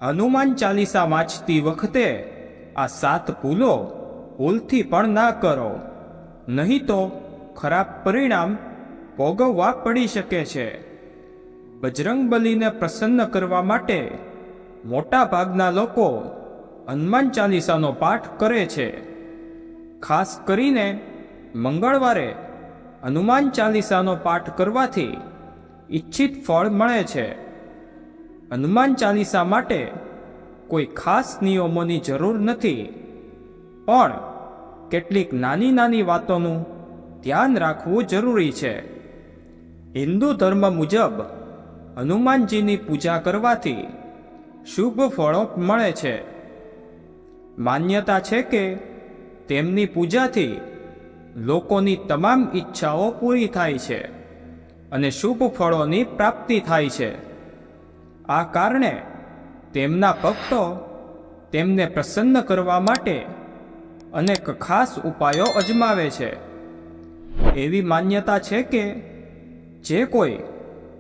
હનુમાન ચાલીસા વાંચતી વખતે આ 7 ભૂલો ભૂલથી પણ ના કરો, નહીં તો ખરાબ પરિણામ ભોગવવા પડી શકે છે. બજરંગબલીને પ્રસન્ન કરવા માટે મોટા ભાગના લોકો હનુમાન ચાલીસાનો પાઠ કરે છે. ખાસ કરીને મંગળવારે હનુમાન ચાલીસાનો પાઠ કરવાથી ઈચ્છિત ફળ મળે છે. હનુમાન ચાલીસા માટે કોઈ ખાસ નિયમોની જરૂર નથી, પણ કેટલીક નાની નાની વાતોનું ધ્યાન રાખવું જરૂરી છે. હિન્દુ ધર્મ મુજબ હનુમાનજીની પૂજા કરવાથી શુભ ફળો મળે છે. માન્યતા છે કે તેમની પૂજાથી લોકોની તમામ ઈચ્છાઓ પૂરી થાય છે અને શુભ ફળોની પ્રાપ્તિ થાય છે. આ કારણે તેમના ભક્તો તેમને પ્રસન્ન કરવા માટે અનેક ખાસ ઉપાયો અજમાવે છે. એવી માન્યતા છે કે જે કોઈ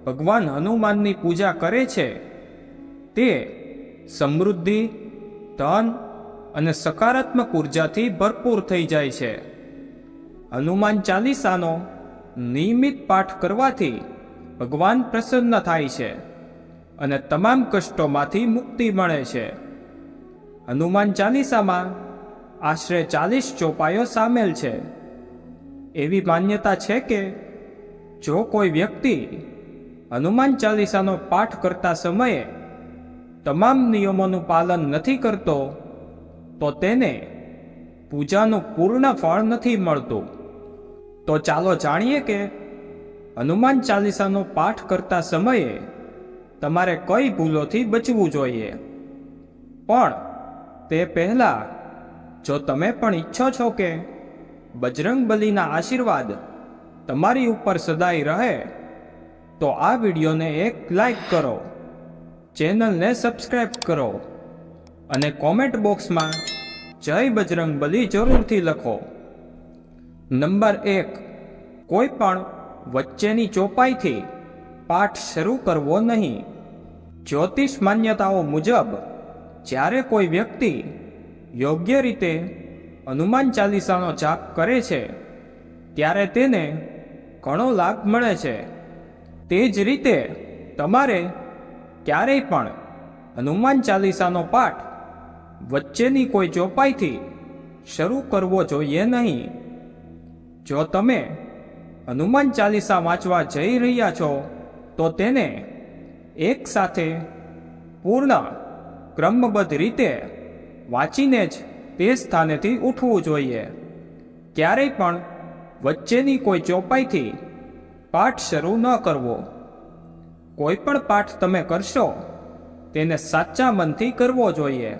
ભગવાન હનુમાનની પૂજા કરે છે તે સમૃદ્ધિ, ધન અને સકારાત્મક ઉર્જાથી ભરપૂર થઈ જાય છે. હનુમાન ચાલીસાનો નિયમિત પાઠ કરવાથી ભગવાન પ્રસન્ન થાય છે અને તમામ કષ્ટોમાંથી મુક્તિ મળે છે. હનુમાન ચાલીસામાં આશરે 40 ચોપાઈઓ સામેલ છે. એવી માન્યતા છે કે જો કોઈ વ્યક્તિ હનુમાન ચાલીસાનો પાઠ કરતા સમયે તમામ નિયમોનું પાલન નથી કરતો તો તેને પૂજાનું પૂર્ણ ફળ નથી મળતું. તો ચાલો જાણીએ કે હનુમાન ચાલીસાનો પાઠ કરતા સમયે તમારે કઈ ભૂલોથી બચવું જોઈએ. પણ તે પહેલાં જો તમે પણ ઈચ્છો છો કે બજરંગબલીના આશીર્વાદ તમારી ઉપર સદાય રહે તો આ વિડીયોને એક લાઈક કરો, ચેનલને સબસ્ક્રાઈબ કરો અને કોમેન્ટ બોક્સમાં જય બજરંગબલી જરૂરથી લખો. નંબર 1, કોઈ પણ વચ્ચેની ચોપાઈથી પાઠ શરૂ કરવો નહીં. જ્યોતિષ માન્યતાઓ મુજબ જ્યારે કોઈ વ્યક્તિ યોગ્ય રીતે હનુમાન ચાલીસાનો જાપ કરે છે ત્યારે તેને ઘણો લાભ મળે છે. તે જ રીતે તમારે ક્યારેય પણ હનુમાન ચાલીસાનો પાઠ વચ્ચેની કોઈ ચોપાઈથી શરૂ કરવો જોઈએ નહીં. જો તમે હનુમાન ચાલીસા વાંચવા જઈ રહ્યા છો તો તેને એક સાથે પૂર્ણ ક્રમબદ્ધ રીતે વાંચીને જ તે સ્થાનેથી ઉઠવું જોઈએ. ક્યારેય પણ વચ્ચેની કોઈ ચોપાઈથી પાઠ શરૂ ન કરવો. કોઈ પણ પાઠ તમે કરશો તેને સાચા મનથી કરવો જોઈએ,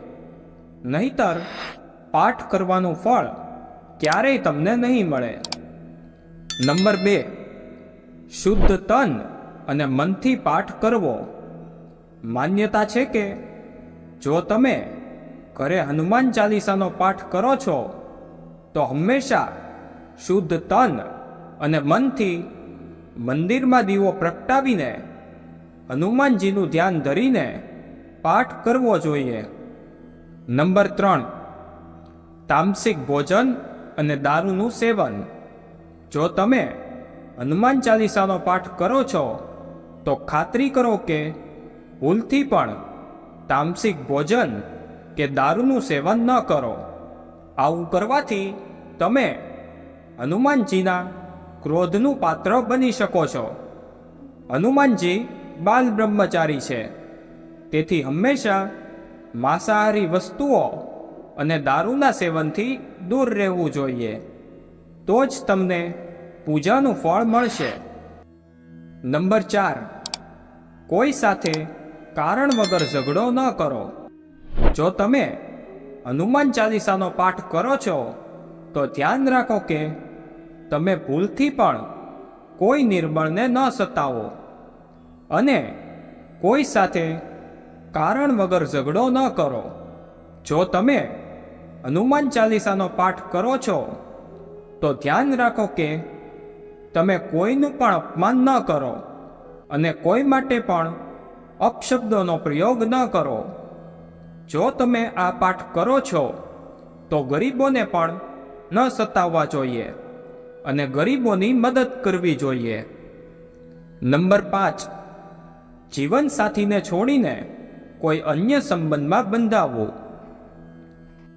નહીતર પાઠ કરવાનું ફળ ક્યારેય તમને નહીં મળે. નંબર 2, શુદ્ધ તન અને મનથી પાઠ કરવો. માન્યતા છે કે જો તમે ઘરે હનુમાન ચાલીસાનો પાઠ કરો છો તો હંમેશા શુદ્ધ તન અને મનથી મંદિરમાં દીવો પ્રગટાવીને હનુમાનજીનું ધ્યાન ધરીને પાઠ કરવો જોઈએ. નંબર 3, તામસિક ભોજન અને દારૂનું સેવન. જો તમે હનુમાન ચાલીસાનો પાઠ કરો છો તો ખાતરી કરો કે ભૂલથી પણ તામસિક ભોજન કે દારૂનું સેવન ન કરો. આવું કરવાથી તમે હનુમાનજીના ક્રોધનું પાત્ર બની શકો છો. હનુમાનજી બાલ બ્રહ્મચારી છે, તેથી હંમેશા માંસાહારી વસ્તુઓ અને દારૂના સેવનથી દૂર રહેવું જોઈએ. તો જ તમને પૂજાનું ફળ મળશે. નંબર 4, કોઈ સાથે કારણ વગર ઝઘડો ન કરો. જો તમે હનુમાન ચાલીસાનો પાઠ કરો છો તો ધ્યાન રાખો કે તમે ભૂલથી પણ કોઈ નિર્બળને ન સતાવો અને કોઈ સાથે કારણ વગર ઝઘડો ન કરો. જો તમે હનુમાન ચાલીસાનો પાઠ કરો છો તો ધ્યાન રાખો કે તમે કોઈનું પણ અપમાન ન કરો અને કોઈ માટે પણ અપશબ્દોનો પ્રયોગ ન કરો. જો તમે આ પાઠ કરો છો તો ગરીબોને પણ ન સતાવવા જોઈએ અને ગરીબોની મદદ કરવી જોઈએ. નંબર 5, જીવનસાથીને છોડીને કોઈ અન્ય સંબંધમાં બંધાવવું.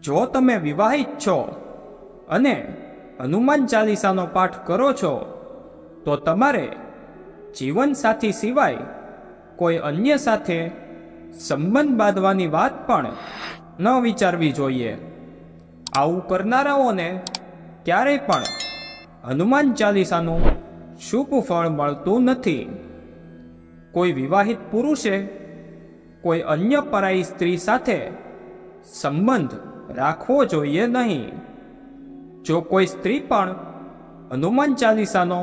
જો તમે વિવાહિત છો અને હનુમાન ચાલીસાનો પાઠ કરો છો તો તમારે જીવનસાથી સિવાય કોઈ અન્ય સાથે સંબંધ બાંધવાની વાત પણ ન વિચારવી જોઈએ. આવું કરનારાઓને ક્યારેય પણ હનુમાન ચાલીસાનું શુભ ફળ મળતું નથી. કોઈ વિવાહિત પુરુષે કોઈ અન્ય પરાઈ સ્ત્રી સાથે સંબંધ રાખવો જોઈએ નહીં. જો કોઈ સ્ત્રી પણ હનુમાન ચાલીસાનો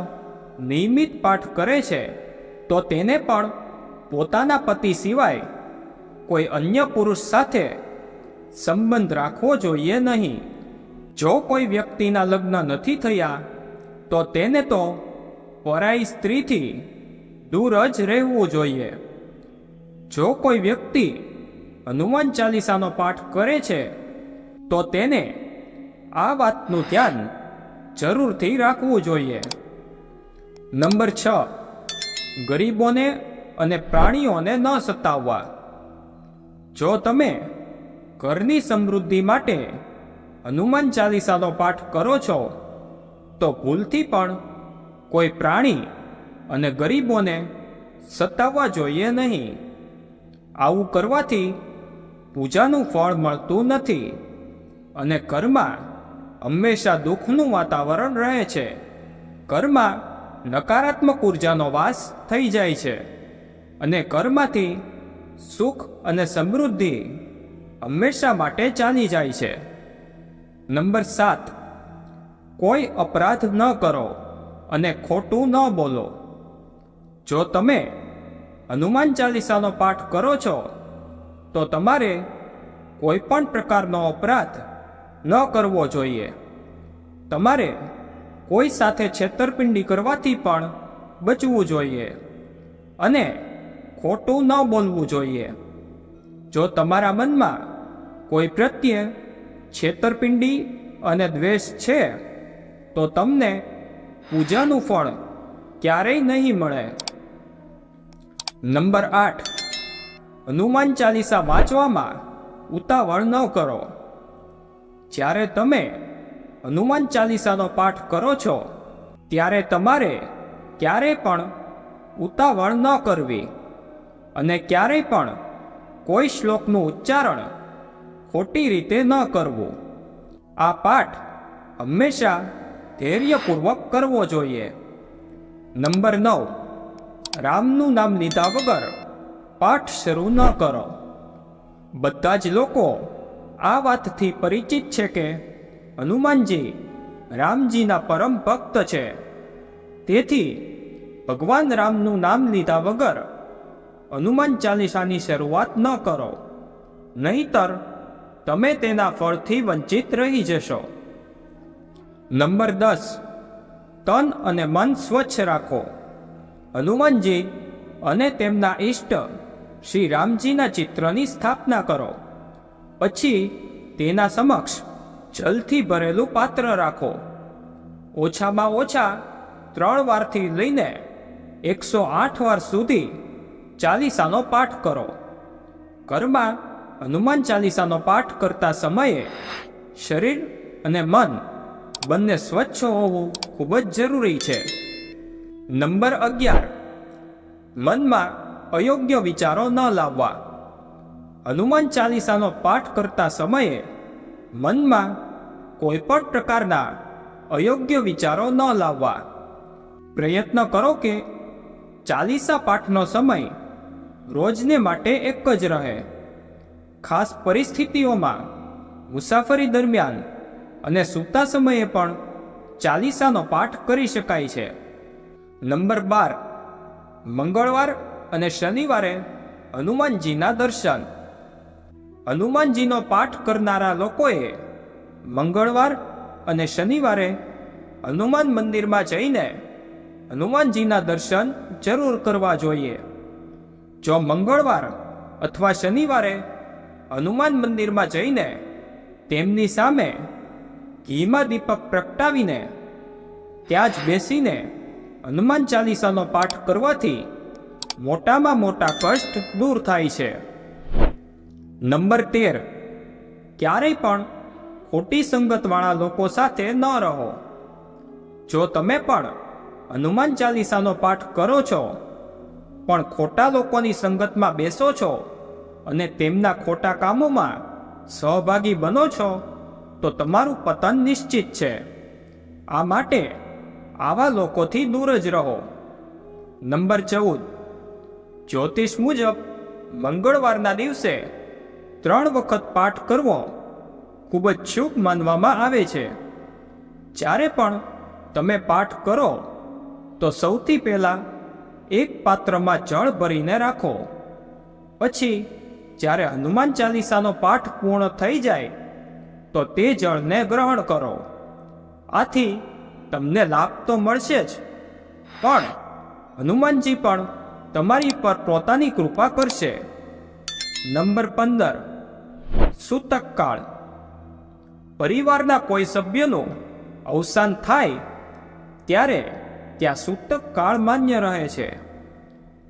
નિયમિત પાઠ કરે છે તો તેને પણ પોતાના પતિ સિવાય કોઈ અન્ય પુરુષ સાથે સંબંધ રાખવો જોઈએ નહીં. જો કોઈ વ્યક્તિના લગ્ન નથી થયા તો તેને તો પરાઈ સ્ત્રીથી દૂર જ રહેવું જોઈએ. જો કોઈ વ્યક્તિ હનુમાન ચાલીસાનો પાઠ કરે છે તો તેને આ વાતનું ધ્યાન જરૂરથી રાખવું જોઈએ. નંબર 6, ગરીબોને અને પ્રાણીઓને ન સતાવવા. જો તમે ઘરની સમૃદ્ધિ માટે હનુમાન ચાલીસાનો પાઠ કરો છો તો ભૂલથી પણ કોઈ પ્રાણી અને ગરીબોને સતાવવા જોઈએ નહીં. આવું કરવાથી પૂજાનું ફળ મળતું નથી અને ઘરમાં હંમેશા દુઃખનું વાતાવરણ રહે છે. ઘરમાં નકારાત્મક ઉર્જાનો વાસ થઈ જાય છે અને ઘરમાંથી સુખ અને સમૃદ્ધિ હંમેશા માટે ચાલી જાય છે. નંબર 7, કોઈ અપરાધ ન કરો અને ખોટું ન બોલો. જો તમે હનુમાન ચાલીસાનો પાઠ કરો છો તો તમારે કોઈ પણ પ્રકારનો અપરાધ ન કરવો જોઈએ. તમારે કોઈ સાથે છેતરપિંડી કરવાથી પણ બચવું જોઈએ અને ખોટું ન બોલવું જોઈએ. જો તમારા મનમાં કોઈ પ્રત્યે છેતરપિંડી અને દ્વેષ છે તો તમને પૂજાનું ફળ ક્યારેય નહીં મળે. નંબર 8, હનુમાન ચાલીસા વાંચવામાં ઉતાવળ ન કરો. જ્યારે તમે હનુમાન ચાલીસાનો પાઠ કરો છો ત્યારે તમારે ક્યારેય પણ ઉતાવળ ન કરવી અને ક્યારેય પણ કોઈ શ્લોકનું ઉચ્ચારણ ખોટી રીતે ન કરવું. આ પાઠ હંમેશા ધૈર્યપૂર્વક કરવો જોઈએ. નંબર 9, રામનું નામ લીધા વગર પાઠ શરૂ ન કરો. બધા જ લોકો આ વાતથી પરિચિત છે કે હનુમાનજી રામજીના પરમ ભક્ત છે. તેથી ભગવાન રામનું નામ લીધા વગર હનુમાન ચાલીસાની શરૂઆત ન કરો, નહીતર તમે તેના ફળથી વંચિત રહી જશો. નંબર 10, તન અને મન સ્વચ્છ રાખો. હનુમાનજી અને તેમના ઈષ્ટ શ્રી રામજીના ચિત્રની સ્થાપના કરો. પછી તેના સમક્ષ જલથી ભરેલું પાત્ર રાખો. ઓછામાં ઓછા 3 વારથી લઈને 108 વાર સુધી ચાલીસાનો પાઠ કરો. ઘરમાં હનુમાન ચાલીસાનો પાઠ કરતા સમયે શરીર અને મન બંને સ્વચ્છ હોવું ખૂબ જ જરૂરી છે. નંબર 11, મનમાં અયોગ્ય વિચારો ન લાવવા. હનુમાન ચાલીસાનો પાઠ કરતા સમયે મનમાં કોઈ પણ પ્રકારના અયોગ્ય વિચારો ન લાવવા. પ્રયત્ન કરો કે ચાલીસા પાઠનો સમય રોજને માટે એક જ રહે. ખાસ પરિસ્થિતિઓમાં, મુસાફરી દરમિયાન અને સૂતા સમયે પણ ચાલીસાનો પાઠ કરી શકાય છે. નંબર 12, મંગળવાર અને શનિવારે હનુમાનજીના દર્શન. હનુમાનજીનો પાઠ કરનારા લોકોએ મંગળવાર અને શનિવારે હનુમાન મંદિરમાં જઈને હનુમાનજીના દર્શન જરૂર કરવા જોઈએ. જો મંગળવાર અથવા શનિવારે હનુમાન મંદિરમાં જઈને તેમની સામે ઘીમાં દીપક પ્રગટાવીને ત્યાં જ બેસીને હનુમાન ચાલીસાનો પાઠ કરવાથી મોટામાં મોટા કષ્ટ દૂર થાય છે. નંબર 13, ક્યારેય પણ ખોટી સંગતવાળા લોકો સાથે ન રહો. જો તમે પણ હનુમાન ચાલીસાનો પાઠ કરો છો પણ ખોટા લોકોની સંગતમાં બેસો છો અને તેમના ખોટા કામોમાં સહભાગી બનો છો તો તમારું પતન નિશ્ચિત છે. આ માટે આવા લોકોથી દૂર જ રહો. નંબર 14, જ્યોતિષ મુજબ મંગળવારના દિવસે 3 વખત પાઠ કરવો ખૂબ જ શુભ માનવામાં આવે છે. જ્યારે પણ તમે પાઠ કરો તો સૌથી પહેલાં એક પાત્રમાં જળ ભરીને રાખો. પછી જ્યારે હનુમાન ચાલીસાનો પાઠ પૂર્ણ થઈ જાય તો તે જળને ગ્રહણ કરો. આથી તમને લાભ તો મળશે જ, પણ હનુમાનજી પણ તમારી પર પોતાની કૃપા કરશે. નંબર 15, સૂતક કાળ. પરિવારના કોઈ સભ્યનું અવસાન થાય ત્યારે ત્યાં સૂતક કાળ માન્ય રહે છે.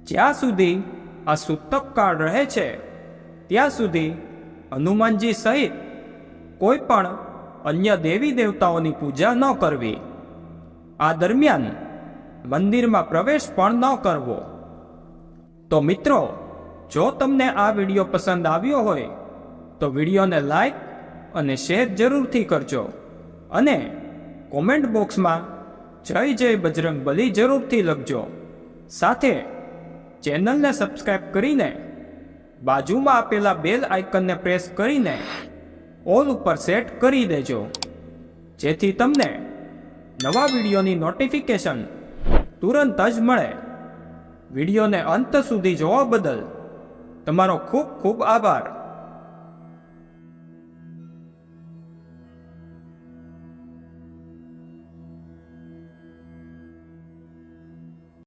જ્યાં સુધી આ સૂતક કાળ રહે છે ત્યાં સુધી હનુમાનજી સહિત કોઈ પણ અન્ય દેવી દેવતાઓની પૂજા ન કરવી. આ દરમિયાન મંદિરમાં પ્રવેશ પણ ન કરવો. તો મિત્રો, જો તમને આ વિડીયો પસંદ આવ્યો હોય તો વિડીયોને લાઈક અને શેર જરૂરથી કરજો અને કોમેન્ટ બોક્સમાં જય જય બજરંગબલી જરૂરથી લખજો. સાથે ચેનલને સબસ્ક્રાઈબ કરીને બાજુમાં આપેલા બેલ આઇકનને પ્રેસ કરીને ઓલ ઉપર સેટ કરી દેજો, જેથી તમને નવા વિડીયોની નોટિફિકેશન તુરંત જ મળે. વિડીયોને અંત સુધી જોવા બદલ તમારો ખૂબ ખૂબ આભાર.